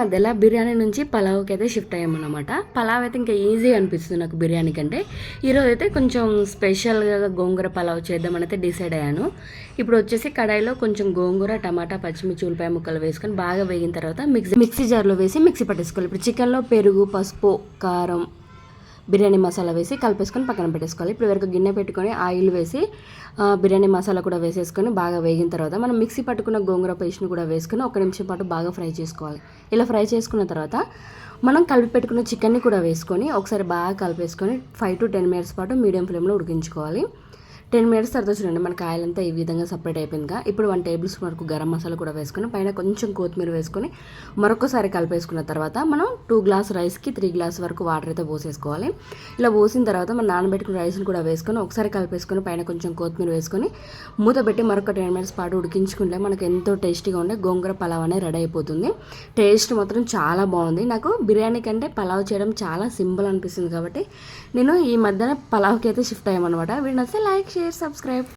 మధ్యలో బిర్యానీ నుంచి పలావ్కి అయితే షిఫ్ట్ అయ్యామన్నమాట. పలావ్ అయితే ఇంకా ఈజీ అనిపిస్తుంది నాకు బిర్యానీ కంటే. ఈరోజు అయితే కొంచెం స్పెషల్గా గోంగూర పలావ్ చేద్దామని అయితే డిసైడ్ అయ్యాను. ఇప్పుడు వచ్చేసి కడాయిలో కొంచెం గోంగూర, టమాటా, పచ్చిమిర్చి, ఉల్లిపాయ ముక్కలు వేసుకొని బాగా వేగిన తర్వాత మిక్సీ జార్లో వేసి మిక్సీ పట్టేసుకోవాలి. ఇప్పుడు చికెన్లో పెరుగు, పసుపు, కారం, బిర్యానీ మసాలా వేసి కలిపేసుకొని పక్కన పెట్టేసుకోవాలి. ఇప్పుడు వరకు గిన్నె పెట్టుకొని ఆయిల్ వేసి బిర్యానీ మసాలా కూడా వేసేసుకొని బాగా వేగిన తర్వాత మనం మిక్సీ పట్టుకున్న గోంగూర పేస్ట్ని కూడా వేసుకొని 1 నిమిషం పాటు బాగా ఫ్రై చేసుకోవాలి. ఇలా ఫ్రై చేసుకున్న తర్వాత మనం కలిపి పెట్టుకున్న చికెన్ని కూడా వేసుకొని ఒకసారి బాగా కలిపేసుకొని 5 to 10 minutes పాటు మీడియం ఫ్లేమ్లో ఉడికించుకోవాలి. 10 minutes తర్వాత చూడండి మనకి ఆయిల్ అంతా ఈ విధంగా సపరేట్ అయిపోయిందిగా. ఇప్పుడు 1 టేబుల్ స్పూన్ వరకు గరం మసాలా కూడా వేసుకొని పైన కొంచెం కొత్తిమీర వేసుకొని మరొకసారి కలిపేసుకున్న తర్వాత మనం 2 గ్లాస్ రైస్కి 3 గ్లాస్ వరకు వాటర్ అయితే పోసేసుకోవాలి. ఇలా పోసిన తర్వాత మనం నానబెట్టుకున్న రైస్ని కూడా వేసుకొని ఒకసారి కలిపేసుకొని పైన కొంచెం కొత్తిమీర వేసుకొని మూత పెట్టి మరొక 10 minutes పాటు ఉడికించుకుంటే మనకు ఎంతో టేస్టీగా ఉండే గోంగూర పలావ్ అనేది రెడీ అయిపోతుంది. టేస్ట్ మాత్రం చాలా బాగుంది. నాకు బిర్యానీ కంటే పలావ్ చేయడం చాలా సింపుల్ అనిపిస్తుంది కాబట్టి నేను ఈ మధ్యన పలావ్కి అయితే షిఫ్ట్ అయ్యామన్నమాట. వీడిని వస్తే లైక్, షేర్, సబ్స్క్రైబ్.